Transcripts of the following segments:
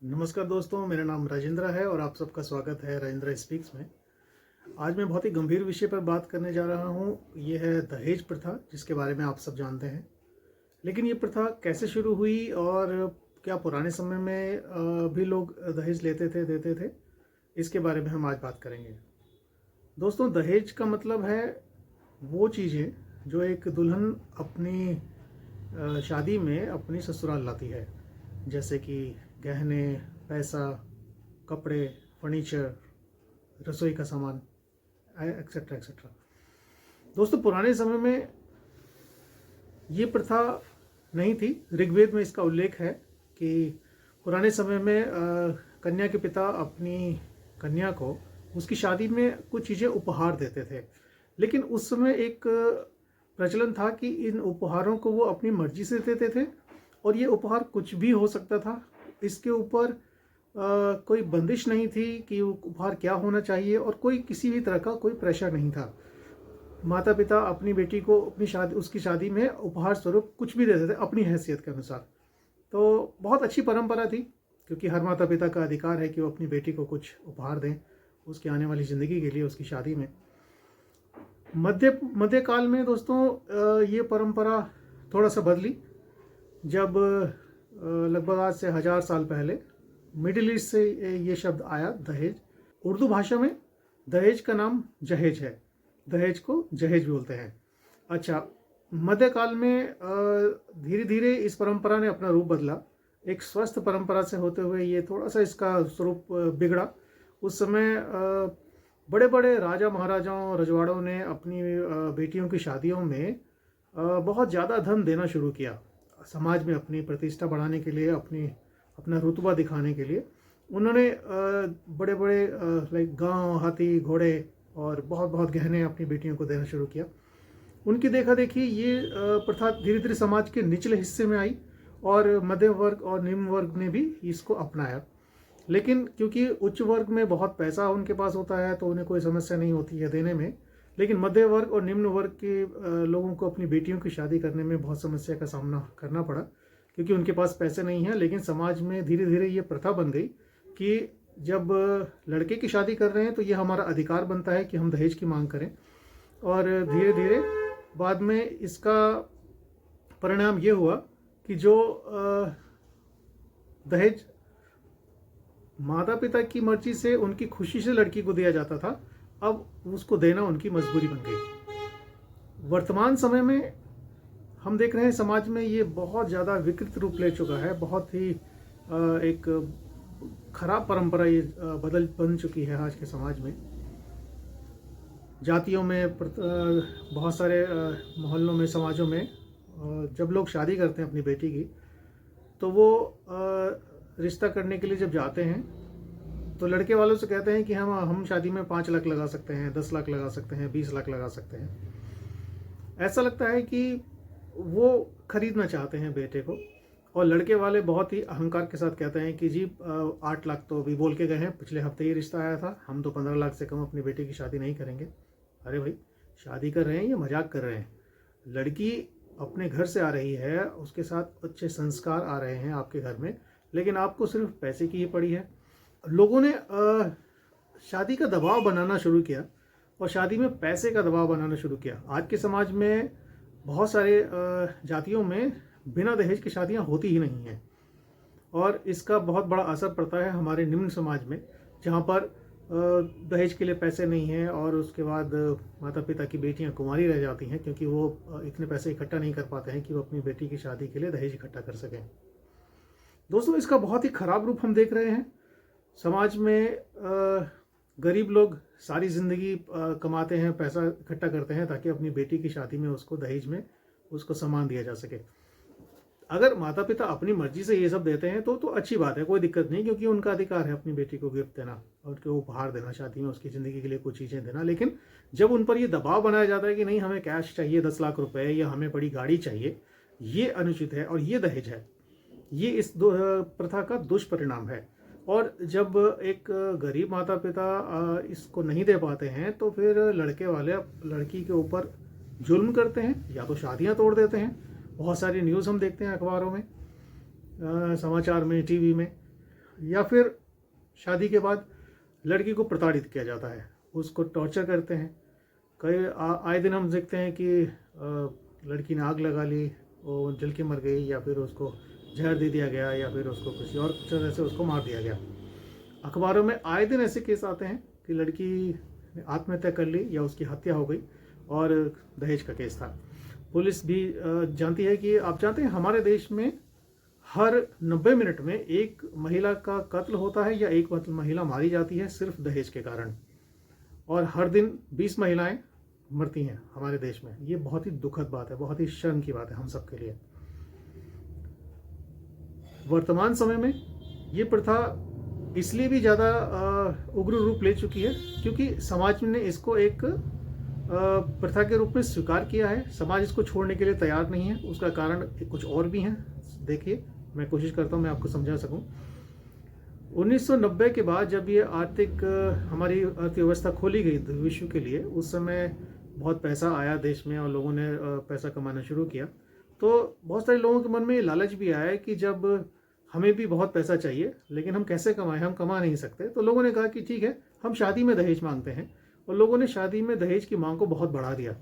नमस्कार दोस्तों, मेरा नाम राजेंद्र है और आप सबका स्वागत है राजेंद्र स्पीक्स में। आज मैं बहुत ही गंभीर विषय पर बात करने जा रहा हूँ। ये है दहेज प्रथा, जिसके बारे में आप सब जानते हैं। लेकिन ये प्रथा कैसे शुरू हुई और क्या पुराने समय में भी लोग दहेज लेते थे, देते थे, इसके बारे में हम आज बात करेंगे। दोस्तों, दहेज का मतलब है वो चीज़ें जो एक दुल्हन अपनी शादी में अपनी ससुराल लाती है, जैसे कि गहने, पैसा, कपड़े, फर्नीचर, रसोई का सामान, एक्सेट्रा एक्सेट्रा। दोस्तों, पुराने समय में ये प्रथा नहीं थी। ऋग्वेद में इसका उल्लेख है कि पुराने समय में कन्या के पिता अपनी कन्या को उसकी शादी में कुछ चीज़ें उपहार देते थे। लेकिन उस समय एक प्रचलन था कि इन उपहारों को वो अपनी मर्जी से देते थे और ये उपहार कुछ भी हो सकता था। इसके ऊपर कोई बंदिश नहीं थी कि उपहार क्या होना चाहिए और कोई किसी भी तरह का कोई प्रेशर नहीं था। माता पिता अपनी बेटी को उसकी शादी में उपहार स्वरूप कुछ भी देते थे अपनी हैसियत के अनुसार। तो बहुत अच्छी परंपरा थी, क्योंकि हर माता पिता का अधिकार है कि वो अपनी बेटी को कुछ उपहार दें उसकी आने वाली ज़िंदगी के लिए, उसकी शादी में। मध्यकाल में दोस्तों ये परंपरा थोड़ा सा बदली, जब लगभग आज से 1000 साल पहले मिडिल ईस्ट से ये शब्द आया, दहेज। उर्दू भाषा में दहेज का नाम जहेज है। दहेज को जहेज बोलते हैं। अच्छा, मध्यकाल में धीरे धीरे इस परंपरा ने अपना रूप बदला। एक स्वस्थ परंपरा से होते हुए ये थोड़ा सा इसका स्वरूप बिगड़ा। उस समय बड़े बड़े राजा महाराजाओं, रजवाड़ों ने अपनी बेटियों की शादियों में बहुत ज़्यादा धन देना शुरू किया। समाज में अपनी प्रतिष्ठा बढ़ाने के लिए, अपना रुतबा दिखाने के लिए उन्होंने बड़े बड़े लाइक गांव, हाथी, घोड़े और बहुत बहुत गहने अपनी बेटियों को देना शुरू किया। उनकी देखा देखी ये प्रथा धीरे धीरे समाज के निचले हिस्से में आई और मध्य वर्ग और निम्न वर्ग ने भी इसको अपनाया। लेकिन क्योंकि उच्च वर्ग में बहुत पैसा उनके पास होता है तो उन्हें कोई समस्या नहीं होती है देने में। लेकिन मध्य वर्ग और निम्न वर्ग के लोगों को अपनी बेटियों की शादी करने में बहुत समस्या का सामना करना पड़ा, क्योंकि उनके पास पैसे नहीं हैं। लेकिन समाज में धीरे धीरे ये प्रथा बन गई कि जब लड़के की शादी कर रहे हैं तो ये हमारा अधिकार बनता है कि हम दहेज की मांग करें। और धीरे धीरे बाद में इसका परिणाम ये हुआ कि जो दहेज माता पिता की मर्जी से, उनकी खुशी से लड़की को दिया जाता था, अब उसको देना उनकी मजबूरी बन गई। वर्तमान समय में हम देख रहे हैं समाज में ये बहुत ज़्यादा विकृत रूप ले चुका है। बहुत ही एक खराब परंपरा ये बन चुकी है आज के समाज में। जातियों में, बहुत सारे मोहल्लों में, समाजों में जब लोग शादी करते हैं अपनी बेटी की, तो वो रिश्ता करने के लिए जब जाते हैं तो लड़के वालों से कहते हैं कि हम शादी में 5 लाख लगा सकते हैं, 10 लाख लगा सकते हैं, 20 लाख लगा सकते हैं। ऐसा लगता है कि वो खरीदना चाहते हैं बेटे को। और लड़के वाले बहुत ही अहंकार के साथ कहते हैं कि जी 8 लाख तो अभी बोल के गए हैं, पिछले हफ्ते ही रिश्ता आया था, हम तो 15 लाख से कम अपनी बेटी की शादी नहीं करेंगे। अरे भाई, शादी कर रहे हैं या मजाक कर रहे हैं? लड़की अपने घर से आ रही है, उसके साथ अच्छे संस्कार आ रहे हैं आपके घर में, लेकिन आपको सिर्फ पैसे की ही पड़ी है। लोगों ने शादी का दबाव बनाना शुरू किया और शादी में पैसे का दबाव बनाना शुरू किया। आज के समाज में बहुत सारे जातियों में बिना दहेज की शादियां होती ही नहीं हैं और इसका बहुत बड़ा असर पड़ता है हमारे निम्न समाज में, जहां पर दहेज के लिए पैसे नहीं हैं और उसके बाद माता पिता की बेटियां कुंवारी रह जाती हैं, क्योंकि वो इतने पैसे इकट्ठा नहीं कर पाते हैं कि वो अपनी बेटी की शादी के लिए दहेज इकट्ठा कर सकें। दोस्तों, इसका बहुत ही खराब रूप हम देख रहे हैं। समाज में गरीब लोग सारी ज़िंदगी कमाते हैं, पैसा इकट्ठा करते हैं ताकि अपनी बेटी की शादी में उसको दहेज में उसको सामान दिया जा सके। अगर माता पिता अपनी मर्जी से ये सब देते हैं तो अच्छी बात है, कोई दिक्कत नहीं, क्योंकि उनका अधिकार है अपनी बेटी को गिफ्ट देना और उसको उपहार देना, शादी में उसकी ज़िंदगी के लिए कुछ चीज़ें देना। लेकिन जब उन पर ये दबाव बनाया जाता है कि नहीं, हमें कैश चाहिए 10 लाख रुपए या हमें बड़ी गाड़ी चाहिए, ये अनुचित है और ये दहेज है। ये इस प्रथा का दुष्परिणाम है। और जब एक गरीब माता पिता इसको नहीं दे पाते हैं तो फिर लड़के वाले लड़की के ऊपर जुल्म करते हैं, या तो शादियां तोड़ देते हैं। बहुत सारी न्यूज़ हम देखते हैं अखबारों में, समाचार में, टीवी में, या फिर शादी के बाद लड़की को प्रताड़ित किया जाता है, उसको टॉर्चर करते हैं। कई आए दिन हम देखते हैं कि लड़की ने आग लगा ली, वो जल के मर गई, या फिर उसको जहर दे दिया गया, या फिर उसको किसी और तरह से उसको मार दिया गया। अखबारों में आए दिन ऐसे केस आते हैं कि लड़की ने आत्महत्या कर ली या उसकी हत्या हो गई और दहेज का केस था। पुलिस भी जानती है कि आप जानते हैं हमारे देश में हर 90 मिनट में एक महिला का कत्ल होता है या एक महिला मारी जाती है सिर्फ दहेज के कारण, और हर दिन 20 महिलाएं मरती हैं हमारे देश में। ये बहुत ही दुखद बात है, बहुत ही शर्म की बात है हम सब के लिए। वर्तमान समय में ये प्रथा इसलिए भी ज़्यादा उग्र रूप ले चुकी है क्योंकि समाज ने इसको एक प्रथा के रूप में स्वीकार किया है। समाज इसको छोड़ने के लिए तैयार नहीं है। उसका कारण कुछ और भी हैं। देखिए, मैं कोशिश करता हूँ मैं आपको समझा सकूं। 1990 के बाद जब ये हमारी अर्थव्यवस्था खोली गई विश्व के लिए, उस समय बहुत पैसा आया देश में और लोगों ने पैसा कमाना शुरू किया। तो बहुत सारे लोगों के मन में ये लालच भी आया कि जब हमें भी बहुत पैसा चाहिए लेकिन हम कैसे कमाएं, हम कमा नहीं सकते, तो लोगों ने कहा कि ठीक है, हम शादी में दहेज मांगते हैं। और लोगों ने शादी में दहेज की मांग को बहुत बढ़ा दिया।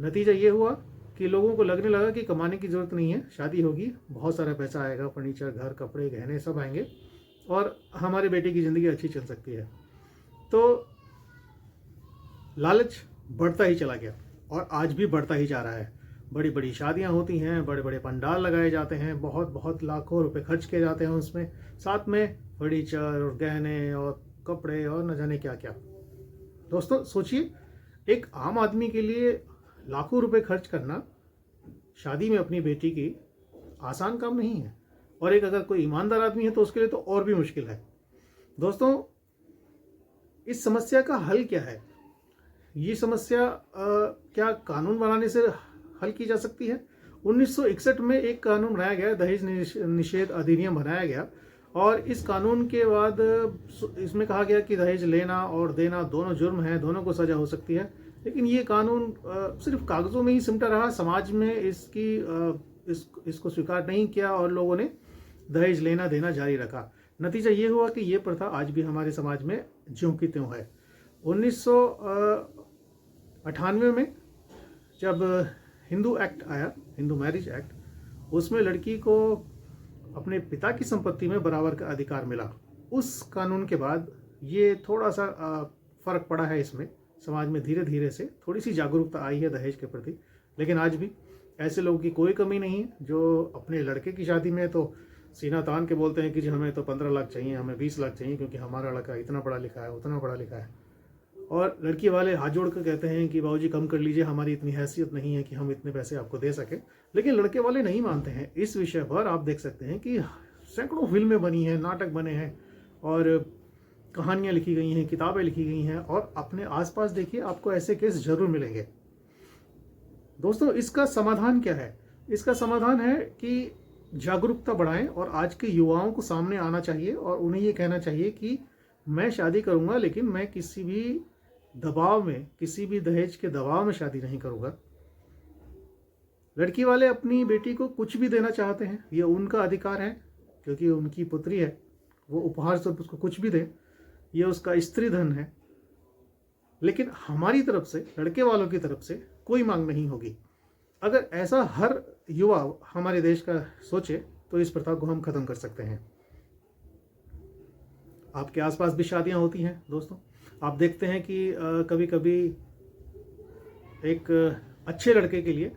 नतीजा ये हुआ कि लोगों को लगने लगा कि कमाने की जरूरत नहीं है, शादी होगी, बहुत सारा पैसा आएगा, फर्नीचर, घर, कपड़े, गहने सब आएंगे और हमारे बेटे की ज़िंदगी अच्छी चल सकती है। तो लालच बढ़ता ही चला गया और आज भी बढ़ता ही जा रहा है। बड़ी बड़ी शादियां होती हैं, बड़े बड़े पंडाल लगाए जाते हैं, बहुत बहुत लाखों रुपए खर्च किए जाते हैं उसमें, साथ में फर्नीचर और गहने और कपड़े और न जाने क्या क्या। दोस्तों सोचिए, एक आम आदमी के लिए लाखों रुपए खर्च करना शादी में अपनी बेटी की आसान काम नहीं है, और एक अगर कोई ईमानदार आदमी है तो उसके लिए तो और भी मुश्किल है। दोस्तों, इस समस्या का हल क्या है? ये समस्या क्या कानून बनाने से हल की जा सकती है? 1961 में एक कानून बनाया गया, दहेज निषेध अधिनियम बनाया गया, और इस कानून के बाद इसमें कहा गया कि दहेज लेना और देना दोनों जुर्म है, दोनों को सजा हो सकती है। लेकिन ये कानून सिर्फ कागजों में ही सिमटा रहा, समाज में इसको स्वीकार नहीं किया और लोगों ने दहेज लेना देना जारी रखा। नतीजा ये हुआ कि ये प्रथा आज भी हमारे समाज में ज्यों की त्यों है। 1998 में जब हिंदू एक्ट आया, हिंदू मैरिज एक्ट, उसमें लड़की को अपने पिता की संपत्ति में बराबर का अधिकार मिला। उस कानून के बाद ये थोड़ा सा फर्क पड़ा है, इसमें समाज में धीरे धीरे से थोड़ी सी जागरूकता आई है दहेज के प्रति। लेकिन आज भी ऐसे लोगों की कोई कमी नहीं है जो अपने लड़के की शादी में तो सीना तान के बोलते हैं कि जी हमें तो 15 लाख चाहिए, हमें 20 लाख चाहिए, क्योंकि हमारा लड़का इतना पढ़ा लिखा है, उतना पढ़ा लिखा है। और लड़की वाले हाथ जोड़ कर कहते हैं कि बाबूजी कम कर लीजिए, हमारी इतनी हैसियत नहीं है कि हम इतने पैसे आपको दे सकें। लेकिन लड़के वाले नहीं मानते हैं। इस विषय पर आप देख सकते हैं कि सैकड़ों फिल्में बनी हैं, नाटक बने हैं और कहानियां लिखी गई हैं, किताबें लिखी गई हैं, और अपने आसपास देखिए, आपको ऐसे केस जरूर मिलेंगे। दोस्तों, इसका समाधान क्या है? इसका समाधान है कि जागरूकता बढ़ाएं और आज के युवाओं को सामने आना चाहिए और उन्हें ये कहना चाहिए कि मैं शादी करूंगा, लेकिन मैं किसी भी दबाव में, किसी भी दहेज के दबाव में शादी नहीं करूंगा। लड़की वाले अपनी बेटी को कुछ भी देना चाहते हैं, ये उनका अधिकार है, क्योंकि उनकी पुत्री है, वो उपहार स्वरूप उसको कुछ भी दे, ये उसका स्त्री धन है। लेकिन हमारी तरफ से, लड़के वालों की तरफ से कोई मांग नहीं होगी। अगर ऐसा हर युवा हमारे देश का सोचे तो इस प्रथा को हम खत्म कर सकते हैं। आपके आसपास भी शादियां होती हैं दोस्तों, आप देखते हैं कि कभी कभी एक अच्छे लड़के के लिए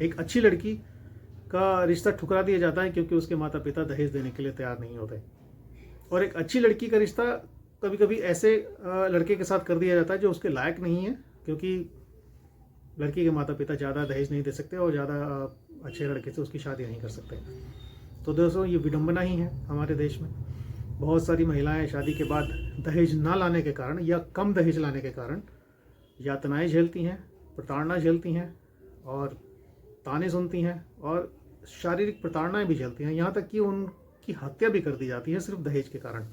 एक अच्छी लड़की का रिश्ता ठुकरा दिया जाता है क्योंकि उसके माता पिता दहेज देने के लिए तैयार नहीं होते। और एक अच्छी लड़की का रिश्ता कभी कभी ऐसे लड़के के साथ कर दिया जाता है जो उसके लायक नहीं है, क्योंकि लड़की के माता पिता ज़्यादा दहेज नहीं दे सकते और ज़्यादा अच्छे लड़के से उसकी शादी नहीं कर सकते। तो दोस्तों, ये विडंबना ही है हमारे देश में। बहुत सारी महिलाएं शादी के बाद दहेज ना लाने के कारण या कम दहेज लाने के कारण यातनाएं झेलती हैं, प्रताड़ना झेलती हैं और ताने सुनती हैं और शारीरिक प्रताड़नाएं भी झेलती हैं, यहाँ तक कि उनकी हत्या भी कर दी जाती है सिर्फ दहेज के कारण।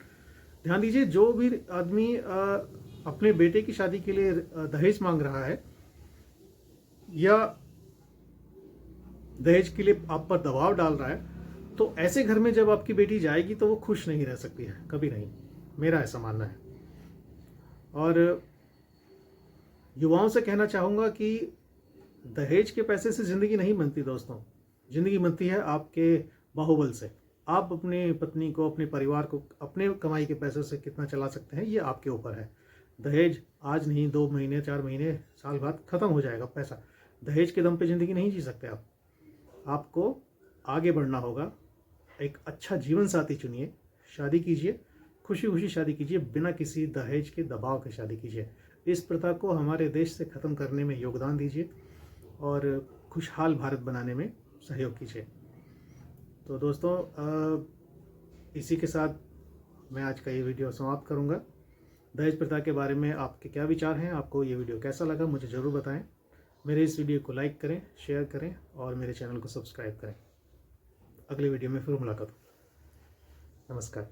ध्यान दीजिए, जो भी आदमी अपने बेटे की शादी के लिए दहेज मांग रहा है या दहेज के लिए आप पर दबाव डाल रहा है, तो ऐसे घर में जब आपकी बेटी जाएगी तो वो खुश नहीं रह सकती है, कभी नहीं, मेरा ऐसा मानना है। और युवाओं से कहना चाहूँगा कि दहेज के पैसे से ज़िंदगी नहीं बनती दोस्तों, ज़िंदगी बनती है आपके बाहुबल से। आप अपनी पत्नी को, अपने परिवार को अपने कमाई के पैसे से कितना चला सकते हैं, ये आपके ऊपर है। दहेज आज नहीं, 2 महीने, 4 महीने, साल बाद ख़त्म हो जाएगा पैसा। दहेज के दम पे ज़िंदगी नहीं जी सकते आप। आपको आगे बढ़ना होगा, एक अच्छा जीवन साथी चुनिए, शादी कीजिए, खुशी खुशी शादी कीजिए, बिना किसी दहेज के दबाव के शादी कीजिए। इस प्रथा को हमारे देश से ख़त्म करने में योगदान दीजिए और खुशहाल भारत बनाने में सहयोग कीजिए। तो दोस्तों, इसी के साथ मैं आज का ये वीडियो समाप्त करूँगा। दहेज प्रथा के बारे में आपके क्या विचार हैं, आपको ये वीडियो कैसा लगा, मुझे ज़रूर बताएं। मेरे इस वीडियो को लाइक करें, शेयर करें और मेरे चैनल को सब्सक्राइब करें। अगले वीडियो में फिर मुलाकात हो। नमस्कार।